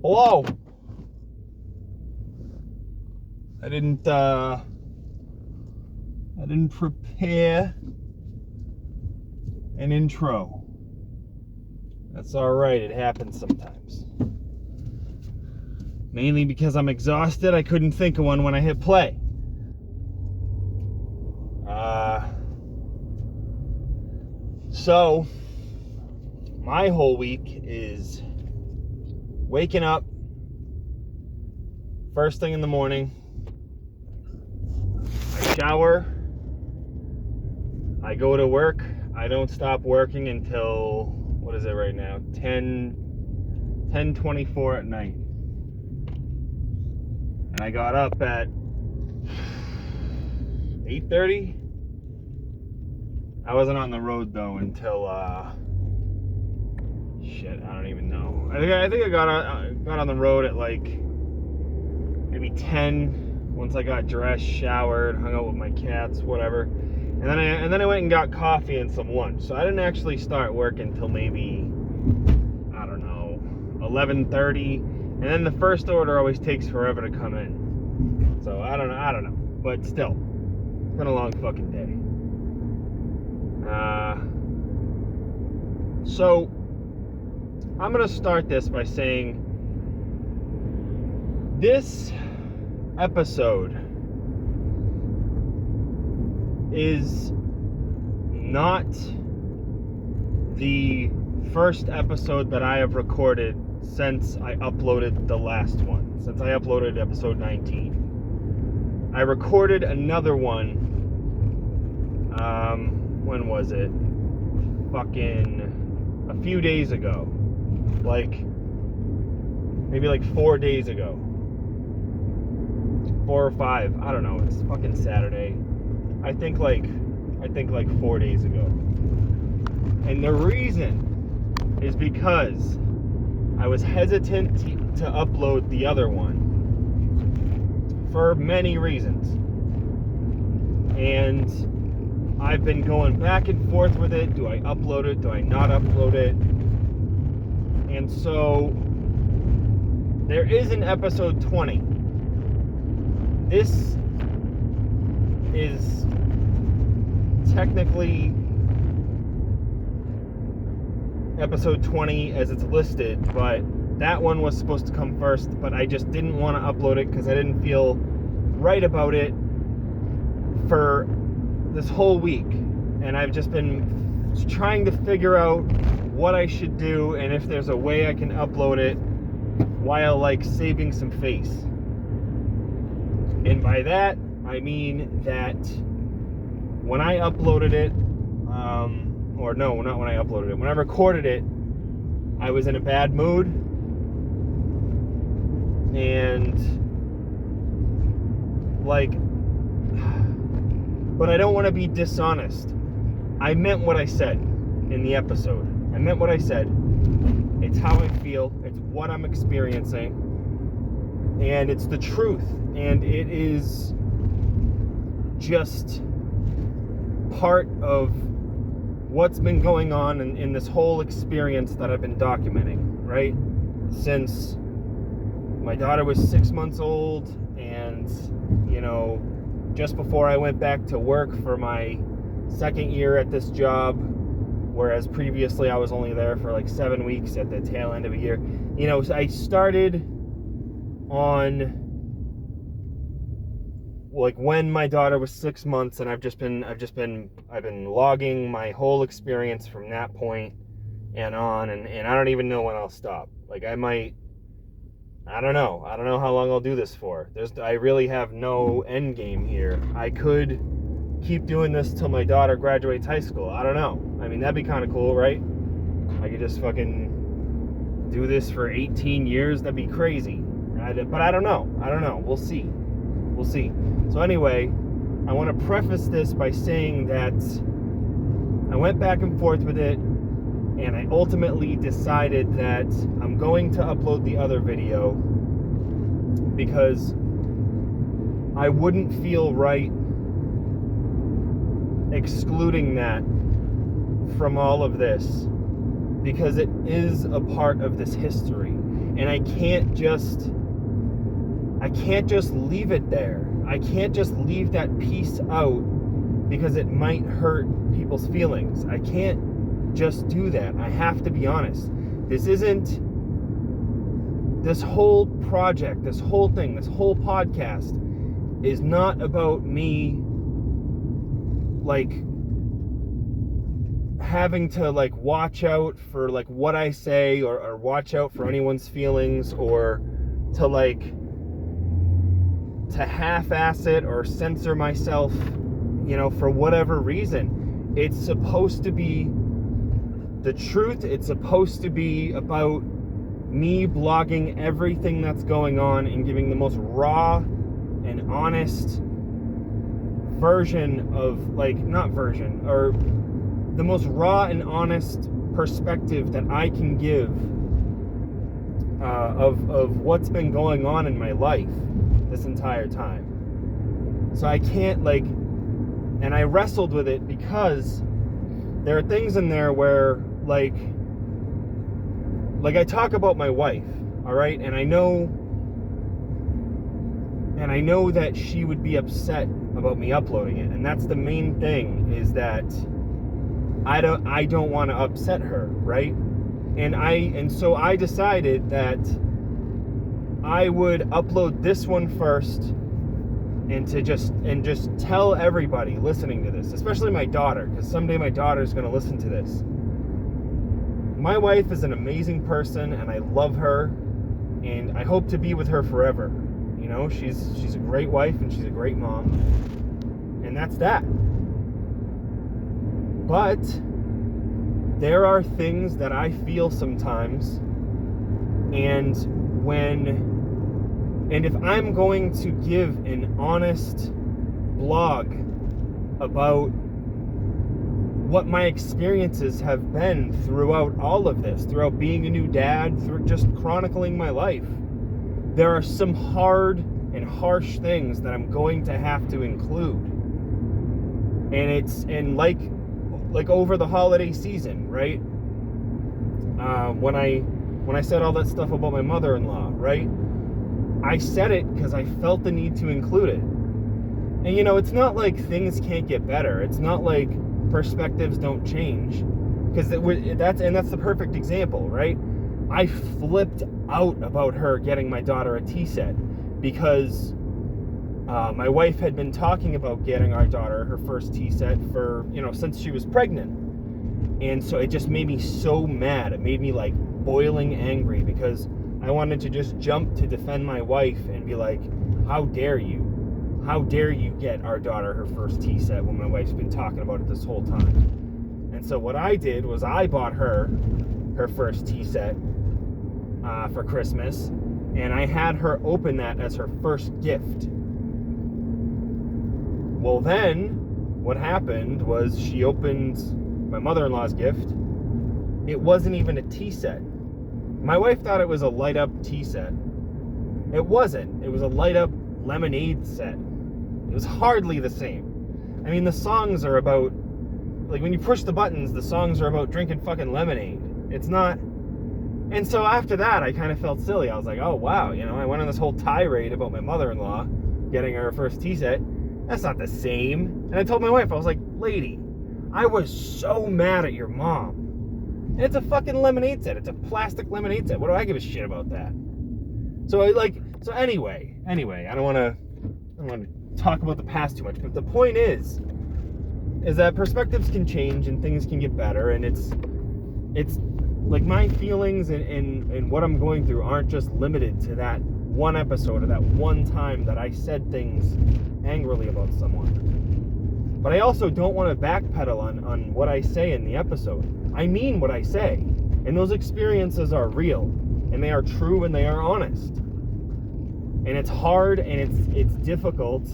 Hello. I didn't prepare an intro. That's all right. It happens sometimes. Mainly because I'm exhausted. I couldn't think of one when I hit play. So my whole week is waking up first thing in the morning. I shower. I go to work. I don't stop working until, what is it right now? 10:24 at night. And I got up at 8:30. I wasn't on the road though until I don't even know. I think I got on the road at like maybe 10 once I got dressed, showered, hung out with my cats, whatever. And then I went and got coffee and some lunch. So I didn't actually start work until maybe, I don't know, 11:30. And then the first order always takes forever to come in. So I don't know. But still, it's been a long fucking day. So I'm gonna start this by saying this episode is not the first episode that I have recorded since I uploaded the last one, since I uploaded episode 19. I recorded another one, when was it? Fucking a few days ago. Maybe 4 days ago. 4 or 5, I don't know, it's fucking Saturday. I think 4 days ago. And the reason is because I was hesitant to upload the other one for many reasons. And I've been going back and forth with it. Do I upload it? Do I not upload it? And so there is an episode 20. This is technically episode 20 as it's listed, but that one was supposed to come first, but I just didn't want to upload it because I didn't feel right about it for this whole week. And I've just been trying to figure out what I should do and if there's a way I can upload it while saving some face. And by that, I mean that when I uploaded it, or no, not when I uploaded it, when I recorded it, I was in a bad mood, and but I don't want to be dishonest. I meant what I said in the episode. I meant what I said. It's how I feel. It's what I'm experiencing. And it's the truth. And it is just part of what's been going on in this whole experience that I've been documenting, right? Since my daughter was 6 months old, and, just before I went back to work for my second year at this job, whereas previously I was only there for 7 weeks at the tail end of a year. I started on when my daughter was 6 months, and I've been logging my whole experience from that point and on, and I don't even know when I'll stop. I don't know how long I'll do this for. I really have no end game here. I could keep doing this till my daughter graduates high school. I don't know. I mean, that'd be kind of cool, right? I could just fucking do this for 18 years. That'd be crazy. But I don't know. We'll see. So anyway, I want to preface this by saying that I went back and forth with it, and I ultimately decided that I'm going to upload the other video because I wouldn't feel right excluding that from all of this, because it is a part of this history. And I can't just leave it there. I can't just leave that piece out because it might hurt people's feelings. I can't just do that. I have to be honest. This whole project, this whole thing, this whole podcast is not about me like having to like watch out for like what I say or watch out for anyone's feelings or to like to half-ass it or censor myself, for whatever reason. It's supposed to be the truth. It's supposed to be about me blogging everything that's going on and giving the most raw and honest version of or the most raw and honest perspective that I can give of what's been going on in my life this entire time. So I can't and I wrestled with it because there are things in there where like I talk about my wife, all right, and I know that she would be upset about me uploading it, and that's the main thing, is that I don't want to upset her, right? And so I decided that I would upload this one first and just tell everybody listening to this, especially my daughter, because someday my daughter's going to listen to this. My wife is an amazing person, and I love her, and I hope to be with her forever. She's a great wife, and she's a great mom, and that's that. But there are things that I feel sometimes, and if I'm going to give an honest blog about what my experiences have been throughout all of this, throughout being a new dad, through just chronicling my life, there are some hard and harsh things that I'm going to have to include. And like over the holiday season, right? When I said all that stuff about my mother-in-law, right? I said it because I felt the need to include it. And it's not like things can't get better. It's not like perspectives don't change, because that's the perfect example, right? I flipped out about her getting my daughter a tea set because my wife had been talking about getting our daughter her first tea set for since she was pregnant, and so it just made me so mad. It made me like boiling angry, because I wanted to just jump to defend my wife and be like, how dare you get our daughter her first tea set when my wife's been talking about it this whole time? And so what I did was I bought her first tea set for Christmas, and I had her open that as her first gift. Well, then what happened was she opened my mother-in-law's gift. It wasn't even a tea set. My wife thought it was a light up tea set. It wasn't. It was a light up lemonade set. It was hardly the same. I mean, the songs are about, like, when you push the buttons, the songs are about drinking fucking lemonade. It's not. And so after that, I kind of felt silly. I was like, oh, wow, I went on this whole tirade about my mother-in-law getting her first tea set. That's not the same. And I told my wife, I was like, lady, I was so mad at your mom. And it's a fucking lemonade set. It's a plastic lemonade set. What do I give a shit about that? So anyway, I don't want to talk about the past too much, but the point is that perspectives can change and things can get better, and it's like my feelings and what I'm going through aren't just limited to that one episode or that one time that I said things angrily about someone. But I also don't want to backpedal on what I say in the episode. I mean what I say, and those experiences are real, and they are true, and they are honest. And it's hard, and it's difficult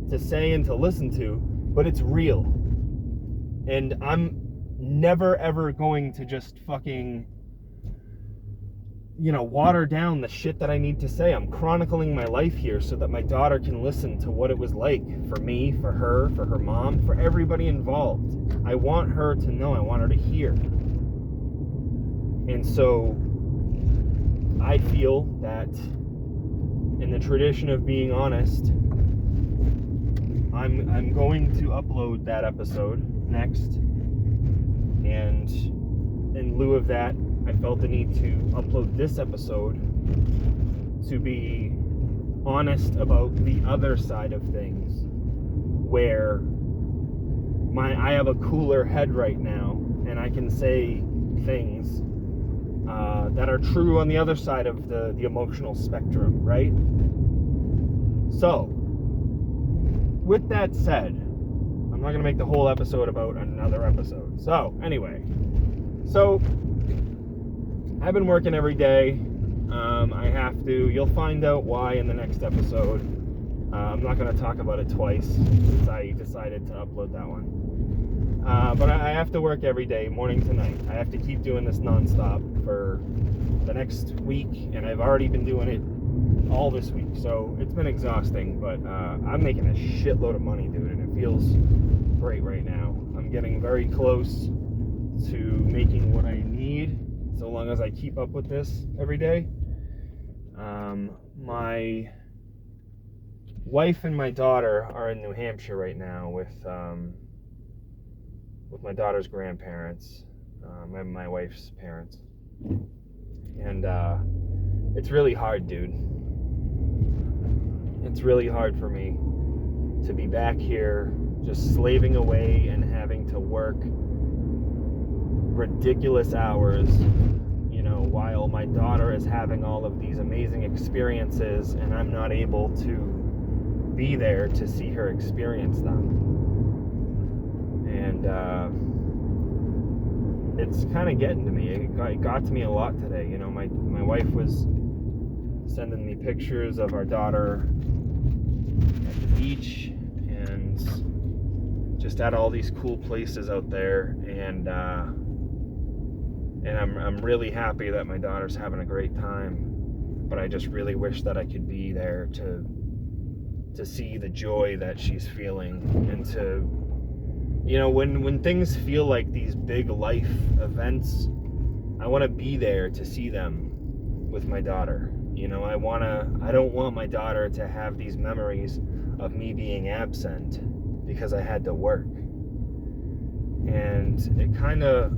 to say and to listen to, but it's real. And I'm never ever going to just fucking water down the shit that I need to say. I'm chronicling my life here so that my daughter can listen to what it was like for me, for her mom, for everybody involved. I want her to know. I want her to hear. And so I feel that in the tradition of being honest, I'm going to upload that episode next, and in lieu of that, I felt the need to upload this episode to be honest about the other side of things, where I have a cooler head right now, and I can say things that are true on the other side of the emotional spectrum, right? So, with that said, I'm not going to make the whole episode about another episode. So, anyway, I've been working every day. I have to. You'll find out why in the next episode. I'm not going to talk about it twice since I decided to upload that one. But I have to work every day, morning to night. I have to keep doing this nonstop for the next week, and I've already been doing it all this week. So it's been exhausting, but I'm making a shitload of money, dude, and it feels great right now. I'm getting very close to making what I need, so long as I keep up with this every day. My wife and my daughter are in New Hampshire right now with my daughter's grandparents, my wife's parents, and it's really hard, dude. It's really hard for me to be back here just slaving away and having to work ridiculous hours, while my daughter is having all of these amazing experiences and I'm not able to be there to see her experience them. And it's kind of getting to me. It got to me a lot today. My wife was sending me pictures of our daughter at the beach and just at all these cool places out there, and I'm really happy that my daughter's having a great time, but I just really wish that I could be there to see the joy that she's feeling, and to, when things feel like these big life events, I want to be there to see them with my daughter. I don't want my daughter to have these memories of me being absent because I had to work. And it kind of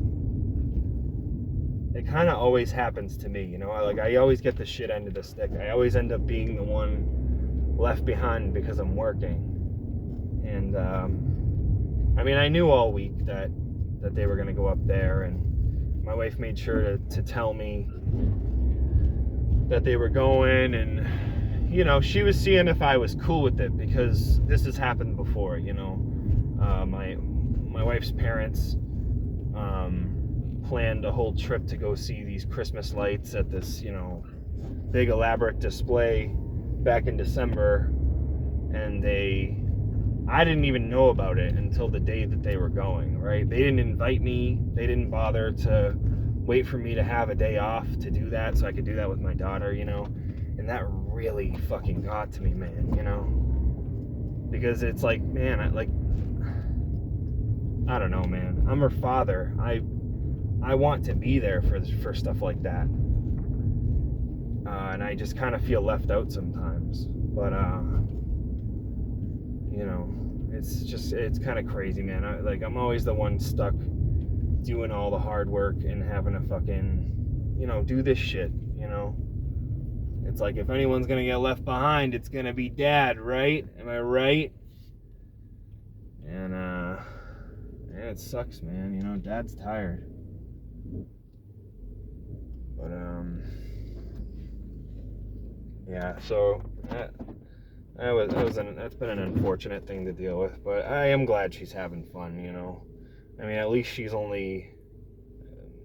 always happens to me, I always get the shit end of the stick. I always end up being the one left behind because I'm working. And I knew all week that they were going to go up there, and my wife made sure to tell me that they were going, and she was seeing if I was cool with it, because this has happened before. My wife's parents planned a whole trip to go see these Christmas lights at this big elaborate display back in December, and I didn't even know about it until the day that they were going, right? They didn't invite me. They didn't bother to wait for me to have a day off to do that so I could do that with my daughter, and that really fucking got to me, man, because it's like, man, I don't know, man. I'm her father. I want to be there for stuff like that, and I just kind of feel left out sometimes, but it's kind of crazy, man. I'm always the one stuck doing all the hard work and having to fucking, do this shit, It's like, if anyone's gonna get left behind, it's gonna be Dad, right? Am I right? And, it sucks, man. Dad's tired. But, yeah, so, that's been an unfortunate thing to deal with, but I am glad she's having fun, at least she's only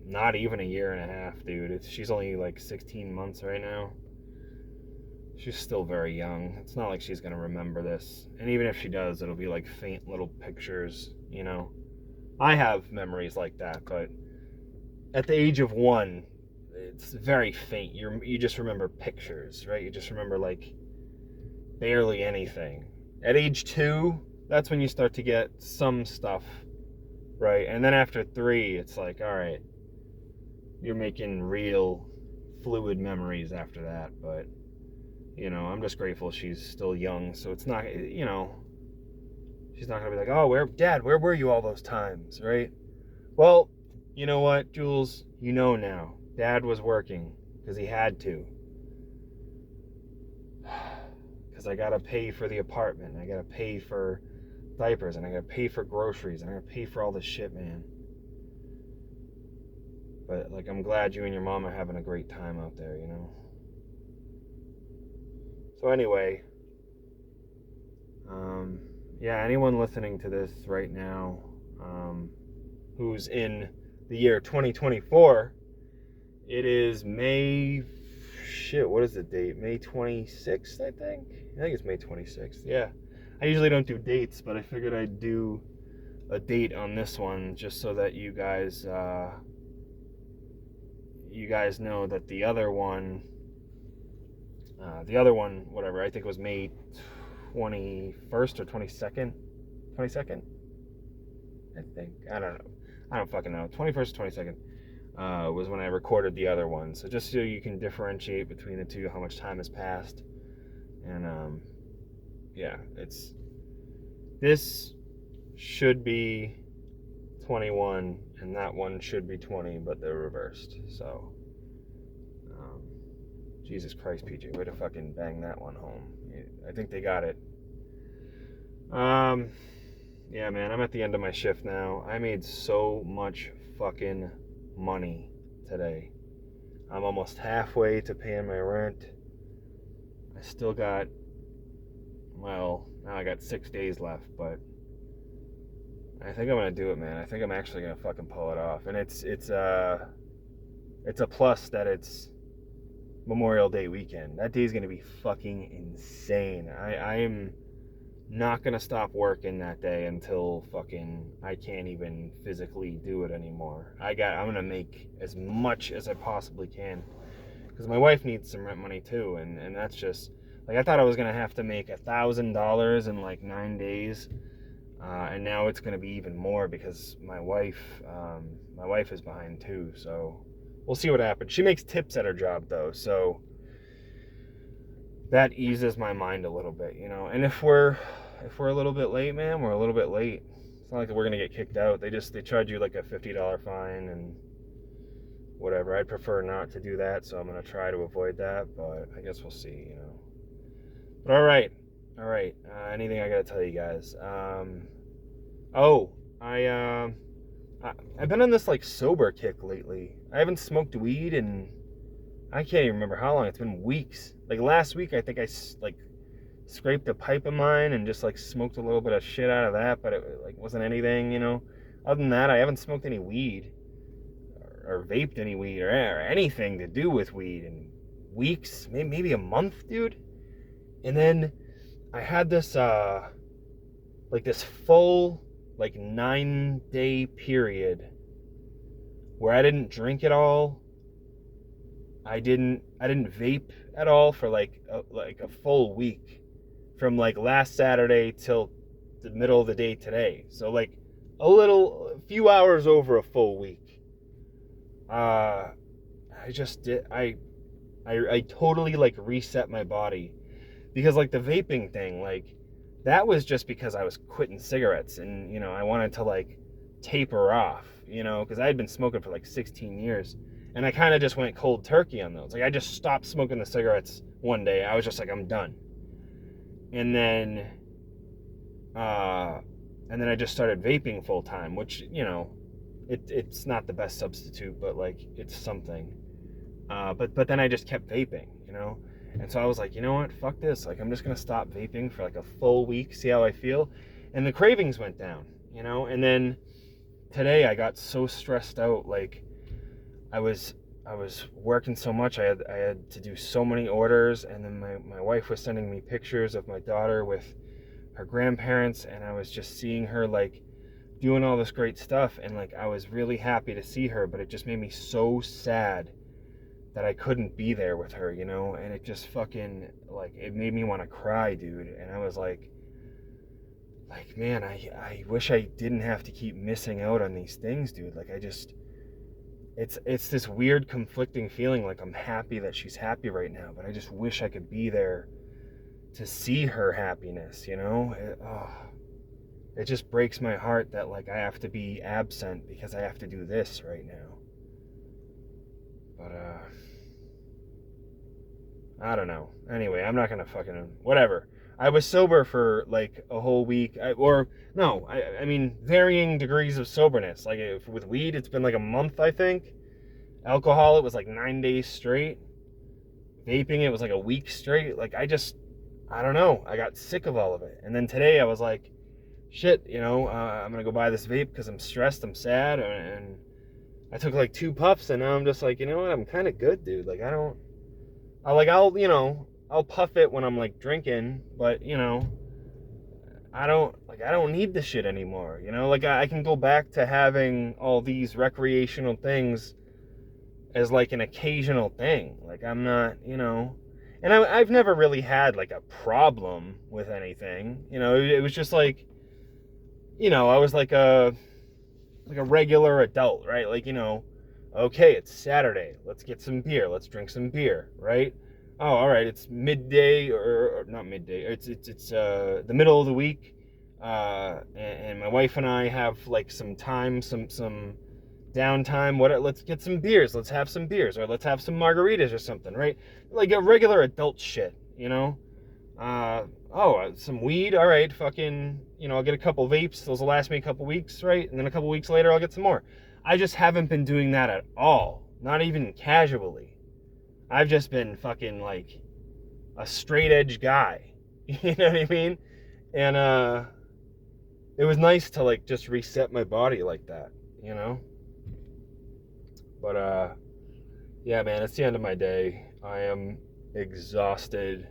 not even a year and a half, dude. She's only like 16 months right now. She's still very young. It's not like she's gonna remember this, and even if she does, it'll be like faint little pictures, I have memories like that, but at the age of 1, it's very faint. You just remember pictures, right? You just remember like barely anything. At age 2, that's when you start to get some stuff, right? And then after 3, it's like, all right, you're making real fluid memories after that, but, you know, I'm just grateful she's still young, so it's not, you know, she's not going to be like, oh, Dad, where were you all those times, right? Well, you know what, Jules? You know now. Dad was working because he had to. Because I got to pay for the apartment. I got to pay for diapers. And I got to pay for groceries. And I got to pay for all this shit, man. But, like, I'm glad you and your mom are having a great time out there, you know? So anyway, yeah, anyone listening to this right now who's in the year 2024, it is May, what is the date? May 26th, I think it's May 26th. Yeah, I usually don't do dates, but I figured I'd do a date on this one just so that you guys know that the other one, whatever, I think it was May 21st or 22nd, I think, I don't fucking know, 21st or 22nd was when I recorded the other one, so just so you can differentiate between the two, how much time has passed. And yeah, this should be 21 and that one should be 20, but they're reversed. So Jesus Christ, PJ, way to fucking bang that one home. I think they got it. Yeah, man, I'm at the end of my shift now. I made so much fucking money today. I'm almost halfway to paying my rent. I still got, well, now I got 6 days left, but I think I'm gonna do it, man. I think I'm actually gonna fucking pull it off. And it's a plus that it's Memorial Day weekend. That day's gonna be fucking insane. I am not gonna stop working that day until fucking I can't even physically do it anymore. I'm gonna make as much as I possibly can, because my wife needs some rent money too, and that's just like, I thought I was gonna have to make $1,000 in like 9 days, and now it's gonna be even more because my wife is behind too. So we'll see what happens. She makes tips at her job though, so that eases my mind a little bit, you know. And if we're a little bit late, man, we're a little bit late. It's not like we're gonna get kicked out. They charge you like a $50 fine and whatever. I'd prefer not to do that, so I'm gonna try to avoid that. But I guess we'll see, you know. But all right. Anything I gotta tell you guys? I've been on this like sober kick lately. I haven't smoked weed and I can't even remember how long. It's been weeks. Like last week, I think I like scraped a pipe of mine and just like smoked a little bit of shit out of that, but it like wasn't anything, you know. Other than that, I haven't smoked any weed or vaped any weed or anything to do with weed in weeks, maybe a month, dude. And then I had this like this full like 9-day period where I didn't drink at all. I didn't vape at all for like a full week, from like last Saturday till the middle of the day today. So like a few hours over a full week. I totally like reset my body, because like the vaping thing, like that was just because I was quitting cigarettes and, you know, I wanted to like taper off, you know, because I had been smoking for like 16 years. And I kind of just went cold turkey on those. Like, I just stopped smoking the cigarettes one day. I was just like, I'm done. And then I just started vaping full time, which, you know, it's not the best substitute, but like, it's something. But then I just kept vaping, you know? And so I was like, you know what? Fuck this. Like, I'm just going to stop vaping for like a full week, see how I feel. And the cravings went down, you know? And then today I got so stressed out, like, I was working so much. I had to do so many orders, and then my wife was sending me pictures of my daughter with her grandparents, and I was just seeing her like doing all this great stuff, and like I was really happy to see her, but it just made me so sad that I couldn't be there with her, you know. And it just fucking like, it made me want to cry, dude. And I was like man, I wish I didn't have to keep missing out on these things, dude. Like, I just it's this weird conflicting feeling. Like, I'm happy that she's happy right now, but I just wish I could be there to see her happiness, you know? It just breaks my heart that, like, I have to be absent because I have to do this right now. But, I don't know. Anyway, I'm not gonna fucking... Whatever. I was sober for, like, a whole week. I mean, varying degrees of soberness. Like, with weed, it's been, like, a month, I think. Alcohol, it was, like, 9 days straight. Vaping, it was, like, a week straight. Like, I don't know. I got sick of all of it. And then today, I was like, shit, you know, I'm gonna go buy this vape because I'm stressed, I'm sad, and I took, like, 2 puffs, and now I'm just like, you know what, I'm kind of good, dude. Like, I'll puff it when I'm, like, drinking, but, you know, I don't need this shit anymore, you know? Like, I can go back to having all these recreational things as, like, an occasional thing. Like, I'm not, you know... And I've never really had, like, a problem with anything. You know, it was just, like, you know, I was like a regular adult, right? Like, you know, okay, it's Saturday. Let's get some beer. Let's drink some beer, right? Oh, all right, it's midday, or not midday. It's the middle of the week, and my wife and I have, like, some time, some downtime. Let's get some beers. Let's have some beers, or let's have some margaritas or something, right? Like a regular adult shit, you know? Some weed. All right, fucking, you know, I'll get a couple vapes. Those will last me a couple weeks, right? And then a couple weeks later, I'll get some more. I just haven't been doing that at all. Not even casually. I've just been fucking, like, a straight edge guy. You know what I mean? And, it was nice to, like, just reset my body like that, you know? But, yeah, man, it's the end of my day. I am exhausted.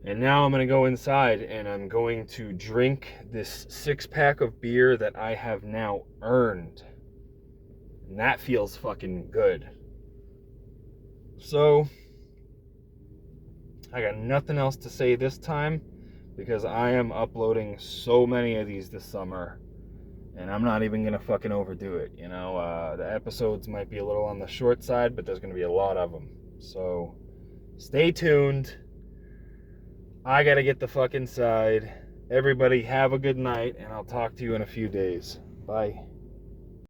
And now I'm going to go inside and I'm going to drink this 6-pack of beer that I have now earned. And that feels fucking good. So, I got nothing else to say this time because I am uploading so many of these this summer. And I'm not even going to fucking overdo it, you know. The episodes might be a little on the short side, but there's going to be a lot of them. So, stay tuned. I gotta get the fuck inside. Everybody have a good night, and I'll talk to you in a few days. Bye.